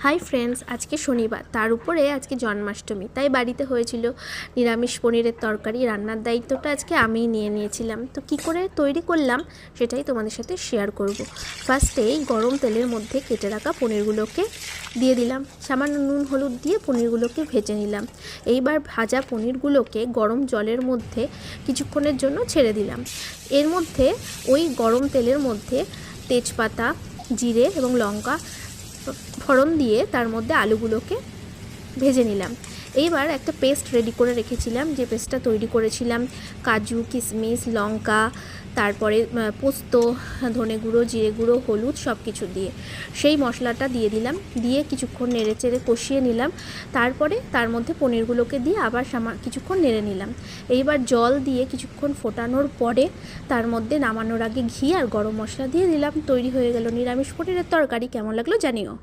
Hi friends, আজকে শনিবার, তার উপরে আজকে জন্মাষ্টমী, তাই বাড়িতে হয়েছিল নিরামিষ পনিরের তরকারি। রান্নার দায়িত্বটা আজকে আমিই নিয়ে নিয়েছিলাম। তো কি করে তৈরি করলাম সেটাই তোমাদের সাথে শেয়ার করব। ফার্স্টেই গরম তেলের মধ্যে কেটে রাখা পনিরগুলোকে দিয়ে দিলাম, সামান্য নুন হলুদ দিয়ে পনিরগুলোকে ভেজে নিলাম। এইবার ভাজা পনিরগুলোকে গরম জলের মধ্যে কিছুক্ষণের জন্য ছেড়ে দিলাম। এর মধ্যে ওই গরম তেলের মধ্যে তেজপাতা, জিরে এবং লঙ্কা ফোড়ন দিয়ে তার মধ্যে আলুগুলোকে ভেজে নিলাম। এইবার একটা পেস্ট রেডি করে রেখেছিলাম, যে পেস্টটা তৈরি করেছিলাম কাজু, কিশমিশ, লঙ্কা, তারপরে পোস্ত, ধনে গুঁড়ো, জিরে গুঁড়ো, হলুদ সব কিছু দিয়ে সেই মশলাটা দিয়ে দিলাম। দিয়ে কিছুক্ষণ নেড়ে চেড়ে কষিয়ে নিলাম। তারপরে তার মধ্যে পনিরগুলোকে দিয়ে আবার কিছুক্ষণ নেড়ে নিলাম। এইবার জল দিয়ে কিছুক্ষণ ফোটানোর পরে তার মধ্যে নামানোর আগে ঘি আর গরম মশলা দিয়ে দিলাম। তৈরি হয়ে গেল নিরামিষ পনিরের তরকারি। কেমন লাগলো জানিও।